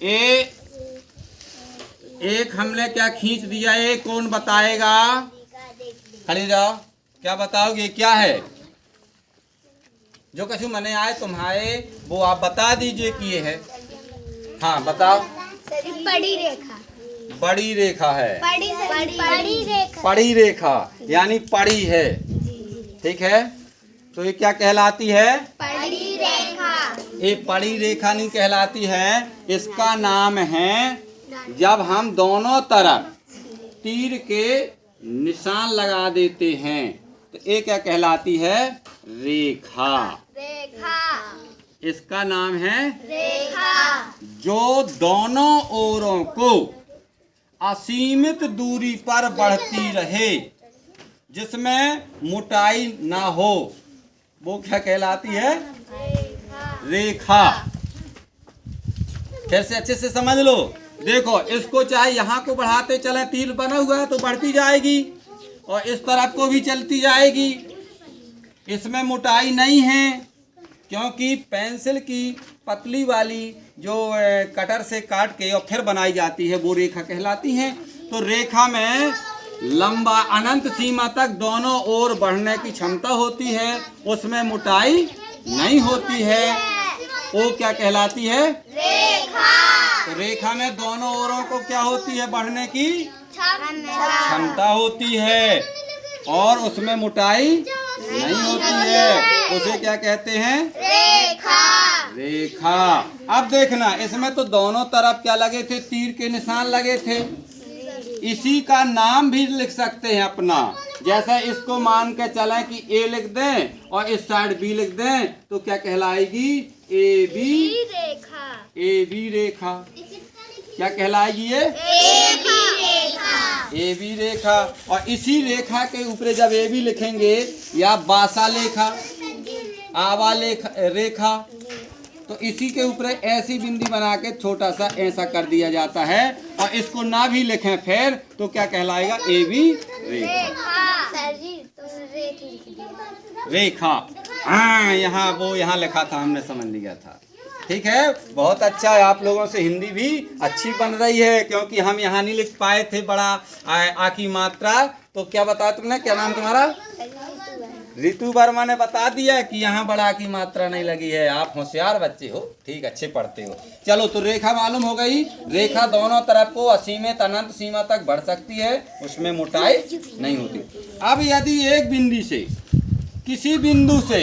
ए एक हमने क्या खींच दिया, ये कौन बताएगा? खड़ी जाओ, क्या बताओगे क्या है? जो कछु मने आए तुम्हारे वो आप बता दीजिए कि ये है। हाँ बताओ। बड़ी रेखा। बड़ी रेखा है। बड़ी रेखा। पड़ी रेखा यानी पड़ी है, ठीक है। तो ये क्या कहलाती है? बड़ी रेखा। ये पड़ी रेखा नहीं कहलाती है, इसका नाम है जब हम दोनों तरफ तीर के निशान लगा देते हैं तो ये क्या कहलाती है? रेखा। रेखा। इसका नाम है रेखा। जो दोनों ओरों को असीमित दूरी पर बढ़ती रहे, जिसमें मोटाई ना हो, वो क्या कहलाती है? रेखा। फिर से अच्छे से समझ लो। देखो इसको चाहे यहाँ को बढ़ाते चले, तीर बना हुआ है तो बढ़ती जाएगी और इस तरफ को भी चलती जाएगी। इसमें मोटाई नहीं है क्योंकि पेंसिल की पतली वाली जो कटर से काट के और फिर बनाई जाती है वो रेखा कहलाती है। तो रेखा में लंबा अनंत सीमा तक दोनों ओर बढ़ने की क्षमता होती है, उसमें मोटाई नहीं होती है, वो क्या कहलाती है? रेखा। तो रेखा में दोनों ओरों को क्या होती है? बढ़ने की क्षमता। क्षमता होती है और उसमें मोटाई नहीं होती है, उसे क्या कहते हैं? रेखा। रेखा। अब देखना इसमें तो दोनों तरफ क्या लगे थे? तीर के निशान लगे थे। इसी का नाम भी लिख सकते हैं अपना, जैसे इसको मान के चलें कि ए लिख दें और इस साइड बी लिख दें तो क्या कहलाएगी? ए बी रेखा। ए बी रेखा। क्या कहलाएगी ये? ए बी रेखा। ए बी रेखा। और इसी रेखा के ऊपर जब ए बी लिखेंगे या बासा लेखा, आवा रेखा, तो इसी के ऊपर ऐसी बिंदी बना के छोटा सा ऐसा कर दिया जाता है और इसको ना भी लिखें फिर तो क्या कहलाएगा? ए बी रेखा। सर जी तुमने रेखा लिख दिया। रेखा। हाँ यहाँ वो यहाँ लिखा था, हमने समझ लिया था। ठीक है, बहुत अच्छा है। आप लोगों से हिंदी भी अच्छी बन रही है क्योंकि हम यहाँ नहीं लिख पाए थे बड़ा आ की मात्रा। तो क्या बताया तुमने, क्या नाम तुम्हारा? ऋतु वर्मा ने बता दिया कि यहाँ बड़ा की मात्रा नहीं लगी है। आप होशियार बच्चे हो, ठीक, अच्छे पढ़ते हो। चलो तो रेखा मालूम हो गई। रेखा दोनों तरफ को असीमित अनंत सीमा तक बढ़ सकती है, उसमें मोटाई नहीं होती। अब यदि एक बिंदु से किसी बिंदु से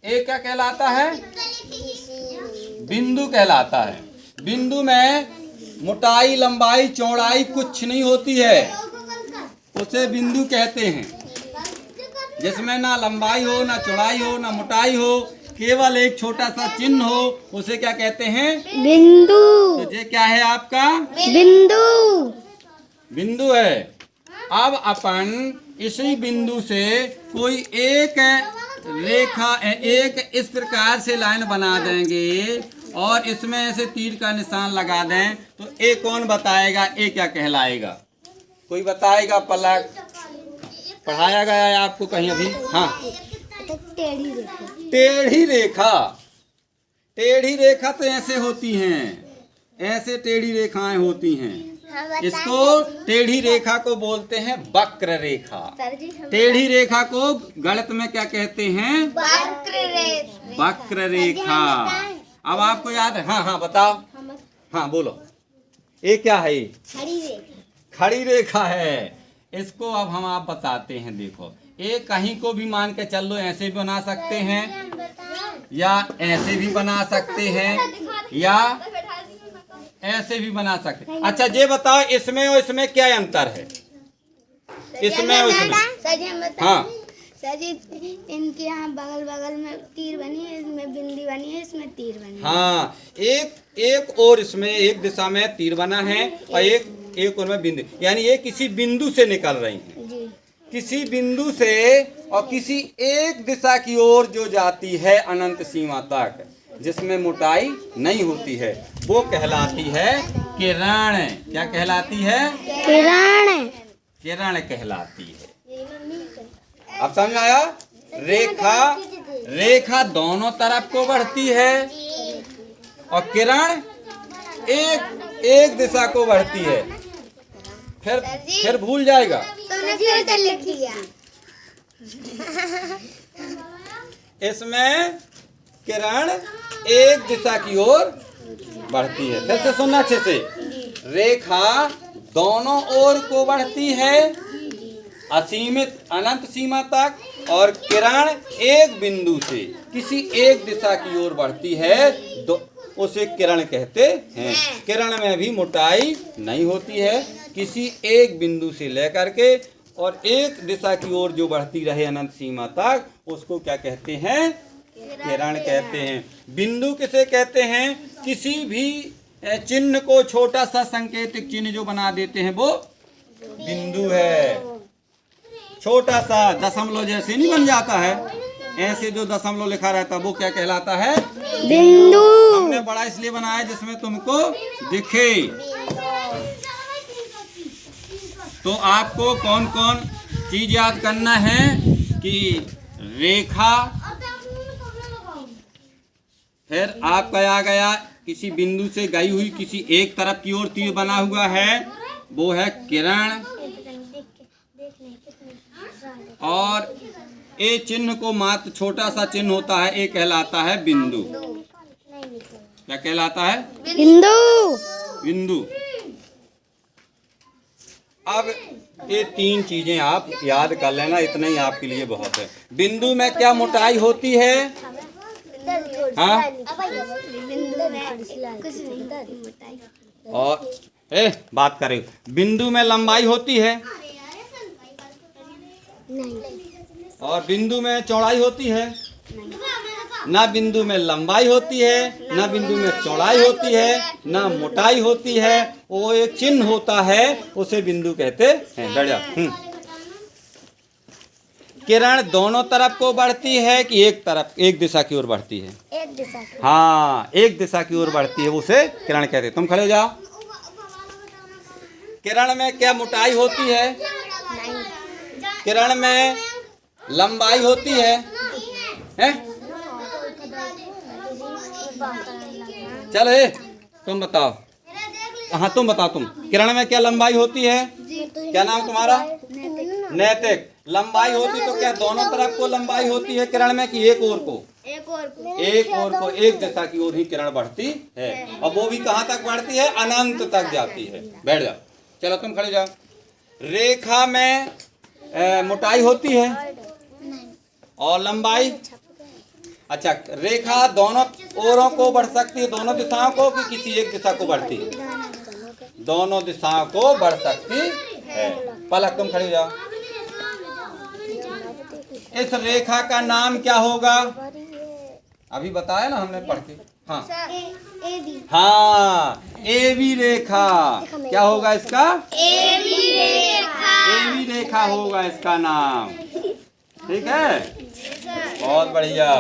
एक क्या कहलाता है? बिंदु कहलाता है। बिंदु में मोटाई लंबाई चौड़ाई कुछ नहीं होती है, उसे बिंदु कहते हैं। जिसमें ना लंबाई हो, ना चौड़ाई हो, ना मोटाई हो, केवल एक छोटा सा चिन्ह हो, उसे क्या कहते हैं? बिंदु। तो ये क्या है आपका? बिंदु। बिंदु है। अब अपन इसी बिंदु से कोई एक रेखा, एक इस प्रकार से लाइन बना देंगे और इसमें ऐसे तीर का निशान लगा दें तो ए कौन बताएगा? ए क्या कहलाएगा? कोई बताएगा? पलक पढ़ाया गया है आपको कहीं अभी? हाँ, टेढ़ी रेखा। टेढ़ी रेखा। टेढ़ी रेखा तो ऐसे होती हैं, ऐसे टेढ़ी रेखाएं होती हैं। इसको टेढ़ी रेखा को बोलते हैं वक्र रेखा। टेढ़ी रेखा को गणित में क्या कहते हैं? वक्र रेखा। वक्र रेखा। अब आपको याद है? हाँ हाँ बताओ। हाँ बोलो, ये क्या है? खड़ी रेखा। खड़ी रेखा है। इसको अब हम आप बताते हैं। देखो, एक कहीं को भी मान के चल लो, ऐसे भी बना सकते हैं या ऐसे भी बना सकते हैं या ऐसे भी बना सकते हैं। अच्छा ये बताओ, इसमें और इसमें क्या अंतर है? इसमें और इसमें? हाँ सर जी, इनके यहाँ बगल बगल में तीर बनी है, इसमें बिंदी बनी है, इसमें तीर बनी है। हाँ, एक और इसमें एक दिशा में तीर बना है और एक और में बिंदु, यानी ये किसी बिंदु से निकल रही है। जी। किसी बिंदु से और किसी एक दिशा की ओर जो जाती है अनंत सीमा तक, जिसमें मोटाई नहीं होती है, वो कहलाती है किरण। क्या कहलाती है? किरण। किरण कहलाती है। अब समझ आया? रेखा दोनों तरफ को बढ़ती है और किरण एक दिशा को बढ़ती है। फिर भूल जाएगा। इसमें किरण एक दिशा की ओर बढ़ती है। फिर से सुनना अच्छे से। रेखा दोनों ओर को बढ़ती है, असीमित अनंत सीमा तक, और किरण एक बिंदु से किसी एक दिशा की ओर बढ़ती है, उसे किरण कहते हैं। किरण में भी मोटाई नहीं होती है, किसी एक बिंदु से लेकर के और एक दिशा की ओर जो बढ़ती रहे अनंत सीमा तक, उसको क्या कहते हैं? किरण कहते हैं। बिंदु किसे कहते हैं? किसी भी चिन्ह को छोटा सा संकेतिक चिन्ह जो बना देते हैं वो बिंदु है। छोटा सा दशमलव जैसे नहीं बन जाता है, ऐसे जो दशमलव लिखा रहता है वो क्या कहलाता है? बिंदु। हमने बड़ा इसलिए बनाया जिसमें तुमको दिखे। तो आपको कौन कौन चीज याद करना है कि रेखा, फिर आपका आ गया किसी बिंदु से गई हुई किसी एक तरफ की ओर तीर बना हुआ है, वो है किरण। और ए चिन्ह को मात्र छोटा सा चिन्ह होता है, ये कहलाता है बिंदु। क्या कहलाता है? बिंदु। बिंदु। अब ये तीन चीजें आप याद कर लेना, इतना ही आपके लिए बहुत है। बिंदु में क्या मोटाई होती है? हाँ? और बात करें, बिंदु में लंबाई होती है और बिंदु में चौड़ाई होती है? ना बिंदु में लंबाई होती है, ना बिंदु में चौड़ाई होती है, ना मोटाई होती है। वो एक चिन्ह होता है, उसे बिंदु कहते हैं। बैठ जाओ। किरण दोनों तरफ को बढ़ती है कि एक तरफ, एक दिशा की ओर बढ़ती है? एक दिशा की। हाँ, एक दिशा की ओर बढ़ती है, उसे किरण कहते हैं। तुम खड़े हो जाओ। किरण में क्या मोटाई होती है? किरण में लंबाई होती है? चलो तुम बताओ। हाँ तुम बताओ। तुम किरण में क्या लंबाई होती है? क्या नाम तुम्हारा? नैतिक। लंबाई होती तो क्या दोनों तरफ को लंबाई होती है किरण में कि एक ओर को? एक ओर को, एक दिशा की ओर ही किरण बढ़ती है। और वो भी कहाँ तक बढ़ती है? अनंत तक जाती है। बैठ जाओ। चलो तुम खड़े जाओ। रेखा में मोटाई होती है और लंबाई? अच्छा, रेखा दोनों ओरों को बढ़ सकती है, दोनों दिशाओं को, कि किसी एक दिशा को बढ़ती है? दोनों दिशाओं को बढ़ सकती है। पलक तुम खड़ी जाओ। इस रेखा का नाम क्या होगा? अभी बताया ना हमने पढ़ के। हाँ हाँ, एबी रेखा। क्या होगा इसका? एबी रेखा। एबी रेखा होगा इसका नाम। ठीक है, बहुत बढ़िया।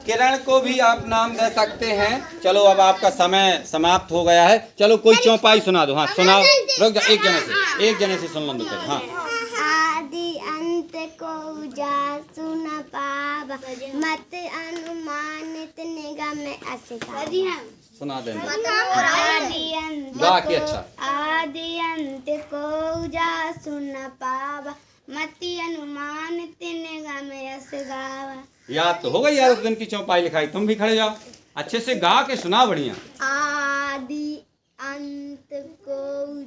किरण को भी आप नाम दे सकते हैं। चलो अब आपका समय समाप्त हो गया है। चलो कोई चौपाई सुना दो। हाँ सुनाओ। रुक जाओ, एक जने से सुन लो। हाँ। आदि अंत को जासु न पावा, मत अनुमानित निगम असिका। सुना देना। आदि अच्छा। आदि अंत को जासु न पावा, मति अनुमानित निगम असिका। याद तो हो गई यार, उस दिन की चौपाई लिखाई। तुम भी खड़े जाओ, अच्छे से गा के सुना बढ़िया। आदि अंत को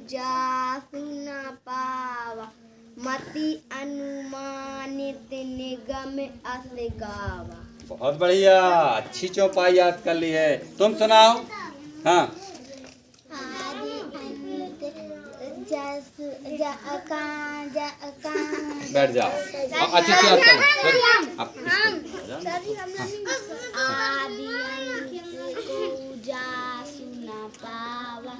जासु न पावा, मति अनुमानित निगम असिकावा। बहुत बढ़िया, अच्छी चौपाई याद कर ली है। तुम सुनाओ। हाँ। बैठ जाओ, अच्छे से याद कर लो। आदि अंत को जासु न पावा,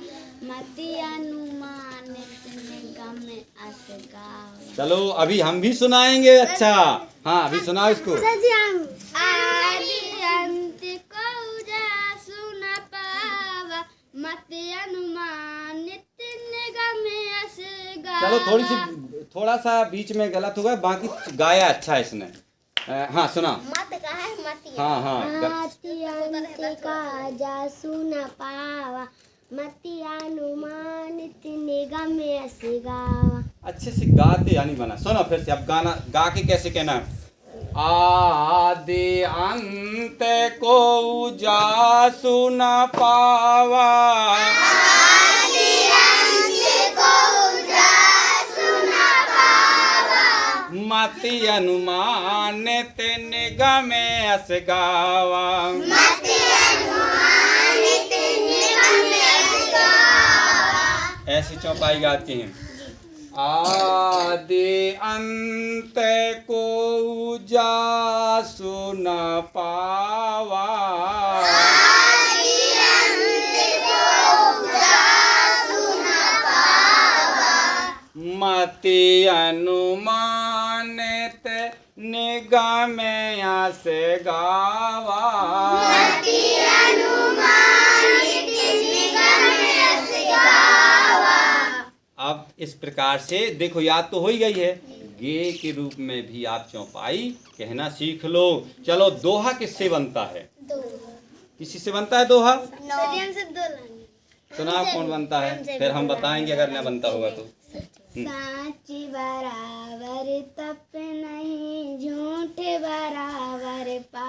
मति अनुमानित निगम असिकावा। चलो अभी हम भी सुनाएंगे। अच्छा हाँ, अभी सुनाओ इसको। आदि अंत को जासु न पावा, मति अनुमानित निगम असिकावा। चलो थोड़ा सा बीच में गलत हुआ, बाकी गाया अच्छा है इसने। हाँ सुना। मत का है हाँ हाँ मति अंत का जासु न पावा, मति अनुमानित निगम यस गावा। अच्छे से गाते यानी बना। सुनो फिर से, अब गाना गा के कैसे कहना है। आदि अंत को जासु न पावा, मति अनुमानित निगम यस गावा। ऐसी चौपाई गाती हैं। आदि अंत को जासु न पावा, मति अनुमानित निगम यस गावा। अब इस प्रकार से देखो, याद तो हो ही गई है। गे के रूप में भी आप चौपाई कहना सीख लो। चलो, दोहा किससे बनता है? किसी से बनता है दोहा? सुना कौन बनता है? फिर हम बताएंगे अगर न बनता होगा तो। साच बराबर तप नहीं, झूठ बराबर पा,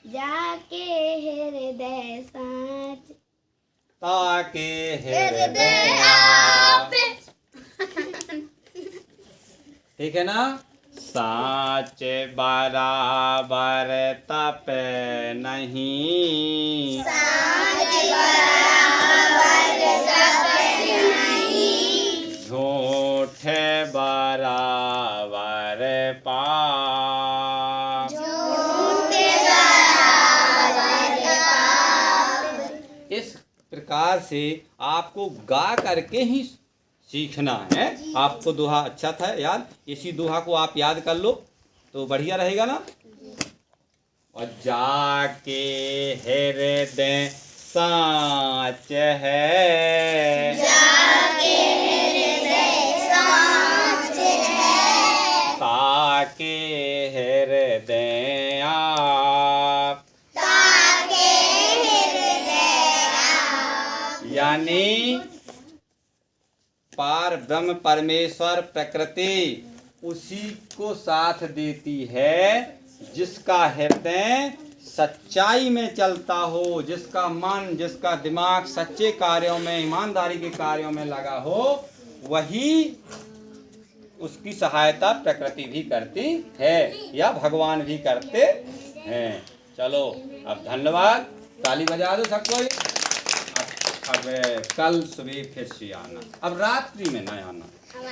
जाके हृदय साच, ताके हृदय। ठीक है ना? साच बराबर तप नहीं, झूठ बराबर पाप। इस प्रकार से आपको गा करके ही सीखना है। आपको दोहा अच्छा था याद, इसी दोहा को आप याद कर लो तो बढ़िया रहेगा ना। और जाके हृदय साच है, ताके हृदय आप, यानी पार ब्रह्म परमेश्वर प्रकृति उसी को साथ देती है जिसका हृदय सच्चाई में चलता हो, जिसका मन जिसका दिमाग सच्चे कार्यों में, ईमानदारी के कार्यों में लगा हो, वही उसकी सहायता प्रकृति भी करती है या भगवान भी करते हैं। चलो अब धन्यवाद, ताली बजा दो सब कोई। अब कल सुबह फिर से आना, अब रात्रि में न आना।